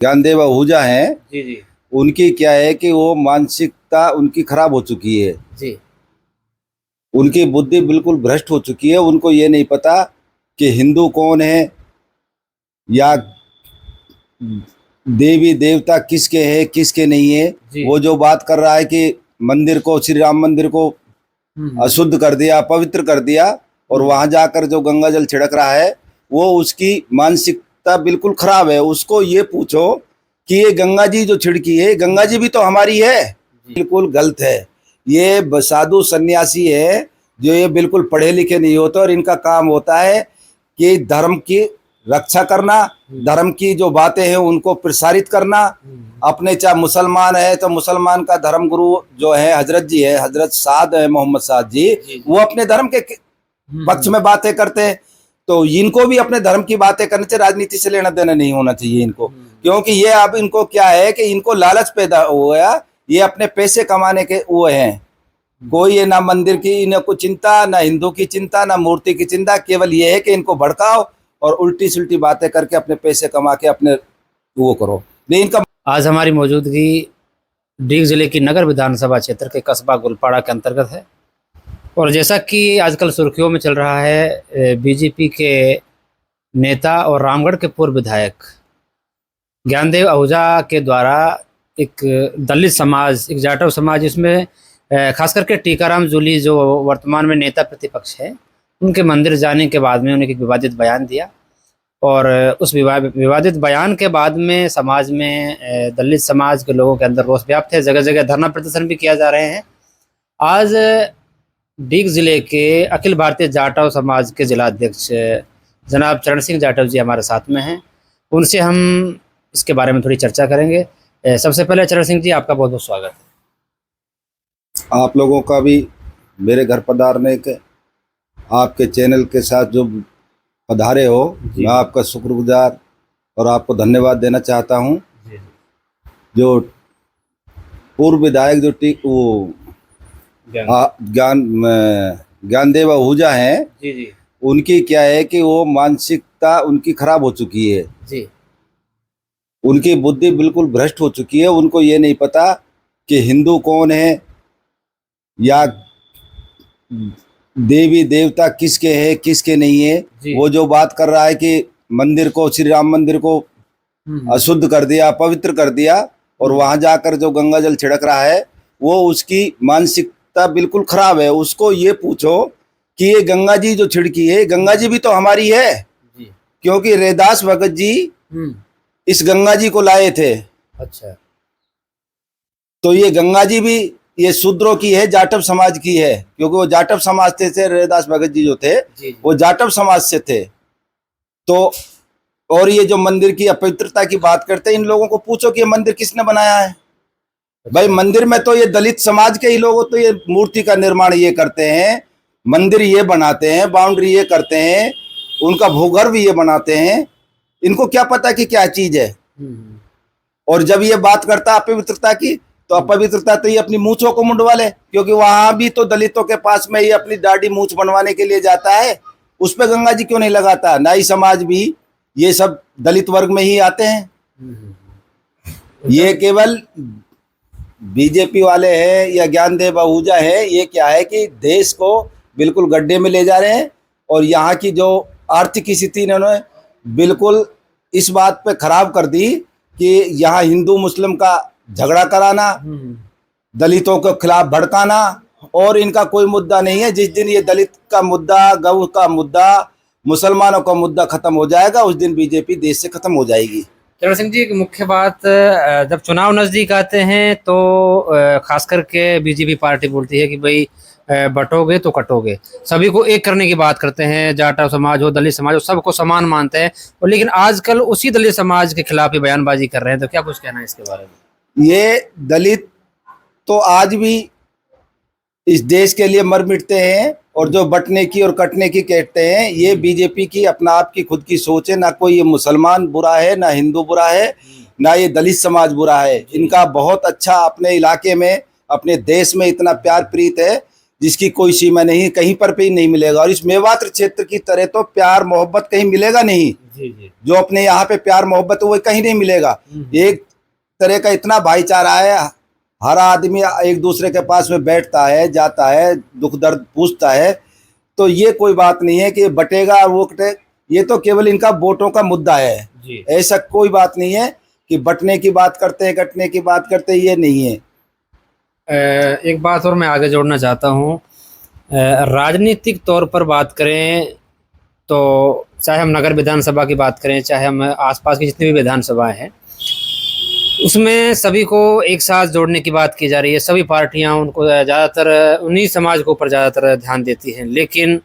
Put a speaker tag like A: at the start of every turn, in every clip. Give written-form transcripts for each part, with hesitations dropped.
A: ज्ञानदेव आहूजा हैं।
B: जी जी
A: उनकी क्या है कि वो मानसिकता उनकी खराब हो चुकी है।
B: जी।
A: उनकी बुद्धि बिल्कुल भ्रष्ट हो चुकी है। उनको ये नहीं पता कि हिंदू कौन है या देवी देवता किसके हैं किसके नहीं है।
B: जी।
A: वो जो बात कर रहा है कि मंदिर को, श्री राम मंदिर को अशुद्ध कर दिया, पवित्र कर दिया, और वहां जाकर जो गंगा जल छिड़क रहा है, वो उसकी मानसिकता बिल्कुल खराब है। उसको ये पूछो कि ये गंगा जी जो छिड़की है, गंगा जी भी तो हमारी है। बिल्कुल गलत है। ये साधु सन्यासी है जो ये बिल्कुल पढ़े लिखे नहीं होते, और इनका काम होता है कि धर्म की रक्षा करना, धर्म की जो बातें हैं उनको प्रसारित करना। अपने चाहे मुसलमान है तो मुसलमान का धर्म गुरु जो है हजरत जी है, हजरत साद है, मोहम्मद साद जी, वो अपने धर्म के पक्ष में बातें करते हैं। तो इनको भी अपने धर्म की बातें करने से राजनीति से लेना देना नहीं होना चाहिए इनको, क्योंकि ये अब इनको क्या है कि इनको लालच पैदा हुआ, ये अपने पैसे कमाने के वो हैं। कोई ये ना मंदिर की इनको चिंता, ना हिंदू की चिंता, ना मूर्ति की चिंता, केवल ये है कि इनको भड़काओ और उल्टी सुल्टी बातें करके अपने पैसे कमा के अपने वो करो। नहीं इनका।
B: आज हमारी मौजूदगी डीग जिले की नगर विधानसभा क्षेत्र के कस्बा गुलपाड़ा के अंतर्गत है, और जैसा कि आजकल सुर्खियों में चल रहा है, बीजेपी के नेता और रामगढ़ के पूर्व विधायक ज्ञानदेव आहूजा के द्वारा एक दलित समाज, एक जाटव समाज, इसमें खास करके टीकाराम जूली जो वर्तमान में नेता प्रतिपक्ष है, उनके मंदिर जाने के बाद में उन्हें एक विवादित बयान दिया, और उस विवादित बयान के बाद में समाज में दलित समाज के लोगों के अंदर रोष व्याप्त है। जगह जगह धरना प्रदर्शन भी किया जा रहे हैं। आज डीग जिले के अखिल भारतीय जाटव समाज के जिला अध्यक्ष जनाब चरण सिंह जाटव जी हमारे साथ में हैं। उनसे हम इसके बारे में थोड़ी चर्चा करेंगे। सबसे पहले चरण सिंह जी, आपका बहुत बहुत स्वागत है।
A: आप लोगों का भी मेरे घर पधारने के, आपके चैनल के साथ जो पधारे हो, मैं आपका शुक्रगुजार और आपको धन्यवाद देना चाहता हूं। जो पूर्व विधायक जो वो ज्ञानदेव आहूजा हैं,
B: जी जी,
A: उनकी क्या है कि वो मानसिकता उनकी खराब हो चुकी है
B: जी।
A: उनकी बुद्धि बिल्कुल भ्रष्ट हो चुकी है। उनको ये नहीं पता कि हिंदू कौन है या देवी देवता किसके हैं किसके नहीं है। वो जो बात कर रहा है कि मंदिर को, श्री राम मंदिर को अशुद्ध कर दिया, पवित्र कर दिया, और वहां जाकर जो गंगा जल छिड़क रहा है, वो उसकी मानसिकता बिल्कुल खराब है। उसको ये पूछो कि ये गंगा जी जो छिड़की है, गंगा जी भी तो हमारी है, क्योंकि रैदास भगत जी इस गंगा जी को लाए थे।
B: अच्छा।
A: तो ये गंगा जी भी ये शूद्रों की है, जाटव समाज की है, क्योंकि वो जाटव समाज थे। रैदास भगत जी जो थे वो जाटव समाज से थे। तो और ये जो मंदिर की अपवित्रता की बात करते हैं, इन लोगों को पूछो कि ये मंदिर किसने बनाया है। भाई मंदिर में तो ये दलित समाज के ही लोग तो ये मूर्ति का निर्माण ये करते हैं, मंदिर ये बनाते हैं, बाउंड्री ये करते हैं, उनका भूगर्भ ये बनाते हैं। इनको क्या पता कि क्या चीज है। और जब ये बात करता अपवित्रता की, तो अपवित्रता तो ये अपनी मूंछों को मुंडवा ले, क्योंकि वहां भी तो दलितों के पास में ये अपनी दाढ़ी मूंछ बनवाने के लिए जाता है। उस पर गंगा जी क्यों नहीं लगाता। नाई समाज भी ये सब दलित वर्ग में ही आते हैं। ये केवल बीजेपी वाले हैं या ज्ञानदेव आहूजा है, ये क्या है कि देश को बिल्कुल गड्ढे में ले जा रहे हैं। और यहाँ की जो आर्थिक स्थिति इन्होंने बिल्कुल इस बात पे खराब कर दी कि यहाँ हिंदू मुस्लिम का झगड़ा कराना, दलितों के खिलाफ भड़काना, और इनका कोई मुद्दा नहीं है। जिस दिन ये दलित का मुद्दा, गौ का मुद्दा, मुसलमानों का मुद्दा खत्म हो जाएगा, उस दिन बीजेपी देश से खत्म हो जाएगी।
B: चरण सिंह जी, एक मुख्य बात, जब चुनाव नजदीक आते हैं तो खास करके बीजेपी पार्टी बोलती है कि भाई बटोगे तो कटोगे, सभी को एक करने की बात करते हैं। जाटव समाज हो, दलित समाज हो, सबको समान मानते हैं। और लेकिन आजकल उसी दलित समाज के खिलाफ ही बयानबाजी कर रहे हैं, तो क्या कुछ कहना है इसके बारे में?
A: ये दलित तो आज भी इस देश के लिए मर मिटते हैं, और जो बटने की और कटने की कहते हैं, ये बीजेपी की अपना आप की खुद की सोच है। ना कोई ये मुसलमान बुरा है, ना हिंदू बुरा है, ना ये दलित समाज बुरा है। इनका बहुत अच्छा अपने इलाके में, अपने देश में इतना प्यार प्रीत है। जिसकी कोई सीमा नहीं, कहीं पर भी नहीं मिलेगा। और इस मेवात क्षेत्र की तरह तो प्यार मोहब्बत कहीं मिलेगा नहीं।
B: जी।
A: जो अपने यहाँ पे प्यार मोहब्बत है वो कहीं नहीं मिलेगा। एक तरह का इतना भाईचारा है, हर आदमी एक दूसरे के पास में बैठता है, जाता है, दुख दर्द पूछता है। तो ये कोई बात नहीं है कि बटेगा और वो कटे, ये तो केवल इनका वोटों का मुद्दा है
B: जी।
A: ऐसा कोई बात नहीं है कि बटने की बात करते हैं, कटने की बात करते हैं, ये नहीं है।
B: एक बात और मैं आगे जोड़ना चाहता हूँ, राजनीतिक तौर पर बात करें तो चाहे हम नगर विधानसभा की बात करें, चाहे हम आसपास की जितनी भी विधानसभाएं हैं, उसमें सभी को एक साथ जोड़ने की बात की जा रही है। सभी पार्टियां उनको ज़्यादातर उन्हीं समाज के ऊपर ज़्यादातर ध्यान देती हैं। लेकिन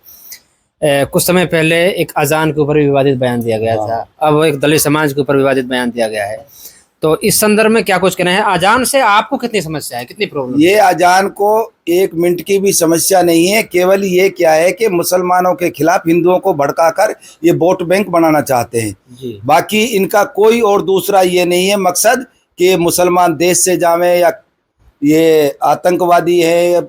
B: कुछ समय पहले एक अजान के ऊपर भी विवादित बयान दिया गया था, अब एक दलित समाज के ऊपर विवादित बयान दिया गया है। तो इस संदर्भ में क्या कुछ कहना है? अजान से आपको कितनी समस्या है, कितनी प्रॉब्लम?
A: ये अजान को 1 मिनट की भी समस्या नहीं है। केवल ये क्या है कि मुसलमानों के खिलाफ हिंदुओं को भड़काकर ये वोट बैंक बनाना चाहते हैं
B: जी।
A: बाकी इनका कोई और दूसरा ये नहीं है मकसद कि मुसलमान देश से जावे या ये आतंकवादी है या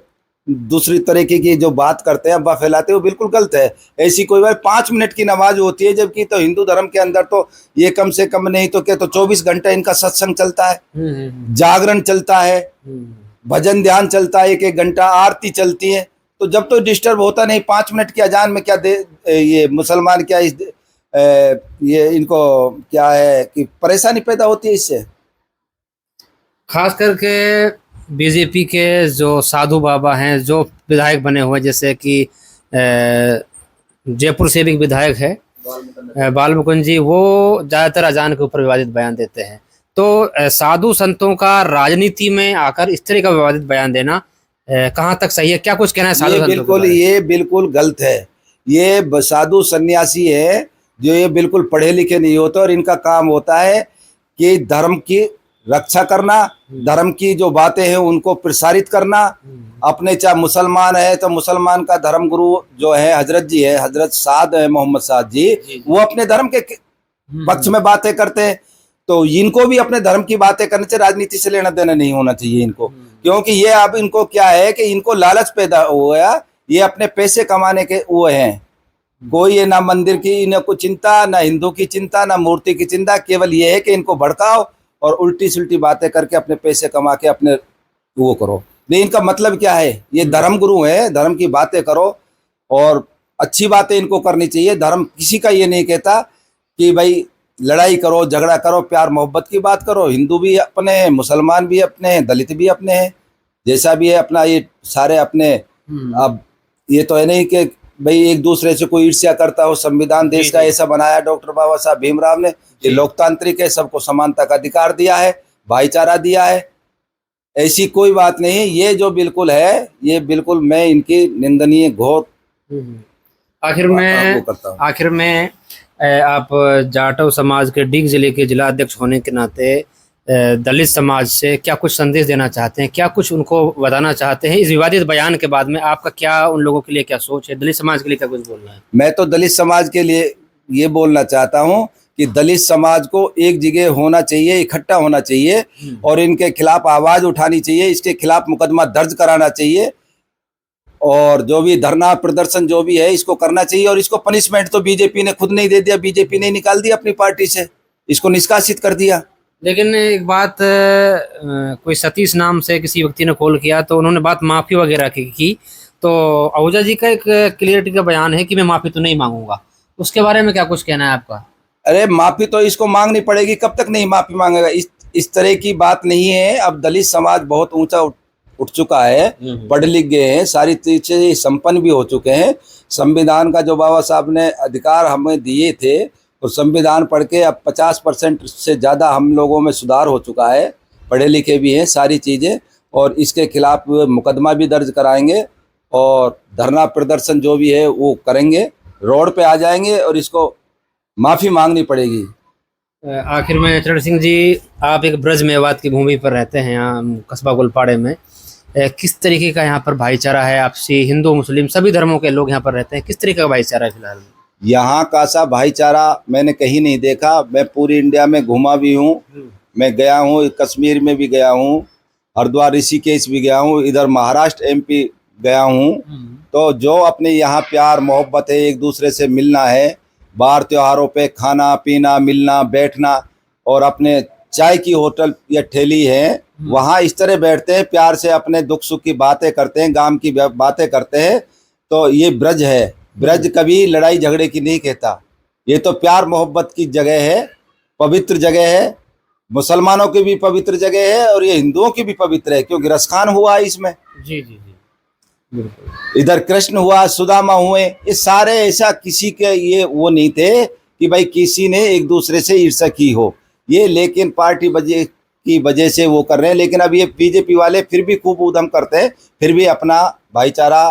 A: दूसरी तरीके की जो बात करते हैं, अफवाह फैलाते हैं, वो बिल्कुल गलत है। ऐसी कोई बात, 5 मिनट की नमाज होती है, जबकि तो हिंदू धर्म के अंदर तो ये कम से कम नहीं तो क्या तो 24 घंटा इनका सत्संग चलता है, जागरण चलता है, भजन ध्यान चलता है, 1-1 घंटा आरती चलती है। तो जब तो डिस्टर्ब होता नहीं, 5 मिनट की अजान में क्या ये मुसलमान क्या ये इनको क्या है कि परेशानी पैदा होती है इससे।
B: खास करके बीजेपी के जो साधु बाबा हैं, जो विधायक बने हुए, जैसे कि जयपुर से भी विधायक है बाल मुकुंद जी, वो ज़्यादातर अजान के ऊपर विवादित बयान देते हैं। तो साधु संतों का राजनीति में आकर इस तरह का विवादित बयान देना कहाँ तक सही है? क्या कुछ कहना है साधु संतों के बारे में?
A: ये बिल्कुल गलत है। ये साधु सन्यासी है जो ये बिल्कुल पढ़े लिखे नहीं होते और इनका काम होता है कि धर्म की रक्षा करना, धर्म की जो बातें हैं उनको प्रसारित करना। अपने चाहे मुसलमान है तो मुसलमान का धर्म गुरु जो है हजरत जी है, हजरत साद है, मोहम्मद साद जी, वो अपने धर्म के पक्ष में बातें करते हैं। तो इनको भी अपने धर्म की बातें करने से राजनीति से लेना देना नहीं होना चाहिए इनको, क्योंकि ये अब इनको क्या है कि इनको लालच पैदा हुआ, ये अपने पैसे कमाने के वो हैं। कोई ये ना मंदिर की इनको चिंता, ना हिंदू की चिंता, ना मूर्ति की चिंता, केवल ये है कि इनको भड़काओ और उल्टी सुल्टी बातें करके अपने पैसे कमा के अपने वो करो। नहीं, इनका मतलब क्या है? ये धर्म गुरु है, धर्म की बातें करो और अच्छी बातें इनको करनी चाहिए। धर्म किसी का ये नहीं कहता कि भाई लड़ाई करो, झगड़ा करो, प्यार मोहब्बत की बात करो। हिंदू भी अपने हैं, मुसलमान भी अपने हैं, दलित भी अपने हैं, जैसा भी है अपना, ये सारे अपने। अब ये तो है नहीं कि भाई एक दूसरे से कोई ईर्ष्या करता हो। संविधान देश का ऐसा बनाया डॉक्टर बाबा साहब भीमराव ने, ये लोकतांत्रिक है, सबको समानता का अधिकार दिया है, भाईचारा दिया है, ऐसी कोई बात नहीं है। ये जो बिल्कुल है, ये बिल्कुल मैं इनकी निंदनीय घोर
B: आखिर में आप जाटव समाज के डीग जिले के जिला अध्यक्ष होने के नाते दलित समाज से क्या कुछ संदेश देना चाहते हैं? क्या कुछ उनको बताना चाहते हैं? इस विवादित बयान के बाद में आपका क्या उन लोगों के लिए क्या सोच है? दलित समाज के लिए क्या कुछ बोलना है?
A: मैं तो दलित समाज के लिए ये बोलना चाहता हूँ कि दलित समाज को एक जगह होना चाहिए, इकट्ठा होना चाहिए और इनके खिलाफ आवाज उठानी चाहिए, इसके खिलाफ मुकदमा दर्ज कराना चाहिए और जो भी धरना प्रदर्शन जो भी है इसको करना चाहिए। और इसको पनिशमेंट तो बीजेपी ने खुद नहीं दे दिया, बीजेपी ने निकाल दिया अपनी पार्टी से, इसको निष्कासित कर दिया।
B: लेकिन एक बात, कोई सतीश नाम से किसी व्यक्ति ने कॉल किया तो उन्होंने बात माफ़ी वगैरह की। तो आहूजा जी का एक क्लियरिटी का बयान है कि मैं माफ़ी तो नहीं मांगूंगा, उसके बारे में क्या कुछ कहना है आपका?
A: अरे माफ़ी तो इसको मांगनी पड़ेगी, कब तक नहीं माफ़ी मांगेगा? इस तरह की बात नहीं है। अब दलित समाज बहुत ऊंचा उठ चुका है, पढ़ लिख गए हैं, सारी चीज़ें संपन्न भी हो चुके हैं। संविधान का जो बाबा साहब ने अधिकार हमें दिए थे, तो संविधान पढ़ के अब 50% से ज़्यादा हम लोगों में सुधार हो चुका है, पढ़े लिखे भी हैं सारी चीज़ें। और इसके खिलाफ मुकदमा भी दर्ज कराएंगे और धरना प्रदर्शन जो भी है वो करेंगे, रोड पे आ जाएंगे और इसको माफ़ी मांगनी पड़ेगी।
B: आखिर में चरण सिंह जी, आप एक ब्रज मेवात की भूमि पर रहते हैं, यहाँ कस्बा गुलपाड़े में। किस तरीके का यहाँ पर भाईचारा है? आपसी हिंदू मुस्लिम सभी धर्मों के लोग यहाँ पर रहते हैं, किस तरीके का भाईचारा है फिलहाल?
A: यहाँ का सा भाईचारा मैंने कहीं नहीं देखा। मैं पूरी इंडिया में घूमा भी हूँ, मैं गया हूँ, कश्मीर में भी गया हूँ, हरिद्वार ऋषिकेश भी गया हूँ, इधर महाराष्ट्र MP गया हूँ तो जो अपने यहाँ प्यार मोहब्बत है, एक दूसरे से मिलना है, बाहर त्योहारों पे खाना पीना मिलना बैठना, और अपने चाय की होटल या ठेली है वहाँ इस तरह बैठते हैं, प्यार से अपने दुख सुख की बातें करते हैं, गांव की बातें करते हैं। तो ये ब्रज है। ब्रज कभी लड़ाई झगड़े की नहीं कहता, ये तो प्यार मोहब्बत की जगह है, पवित्र जगह है। मुसलमानों की भी पवित्र जगह है और ये हिंदुओं की भी पवित्र है, क्योंकि रसखान हुआ है इसमें।
B: जी जी जी, बिल्कुल।
A: इधर कृष्ण हुआ, सुदामा हुए, ये सारे ऐसा किसी के ये वो नहीं थे कि भाई किसी ने एक दूसरे से ईर्ष्या की हो, ये लेकिन पार्टी की वजह से वो कर रहे हैं। लेकिन अब ये बीजेपी वाले फिर भी खूब उद्यम करते हैं, फिर भी अपना भाईचारा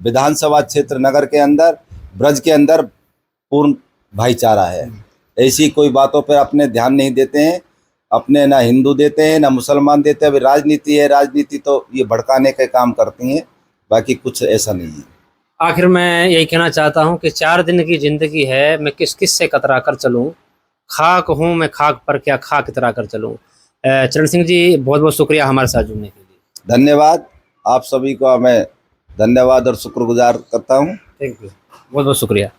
A: विधानसभा क्षेत्र नगर के अंदर ब्रज के अंदर पूर्ण भाईचारा है। ऐसी कोई बातों पर अपने ध्यान नहीं देते हैं, अपने ना हिंदू देते हैं ना मुसलमान देते हैं। अभी राजनीति है, राजनीति तो ये भड़काने के काम करती हैं, बाकी कुछ ऐसा नहीं है।
B: आखिर मैं यही कहना चाहता हूँ कि 4 दिन की जिंदगी है, मैं किस किस से कतरा कर चलूँ, खाक हूँ मैं खाक पर क्या खाक कतरा कर चलूँ। चरण सिंह जी, बहुत बहुत शुक्रिया हमारे साथ जुड़ने के लिए।
A: धन्यवाद, आप सभी को मैं धन्यवाद और शुक्रगुजार करता हूँ।
B: थैंक यू, बहुत बहुत शुक्रिया।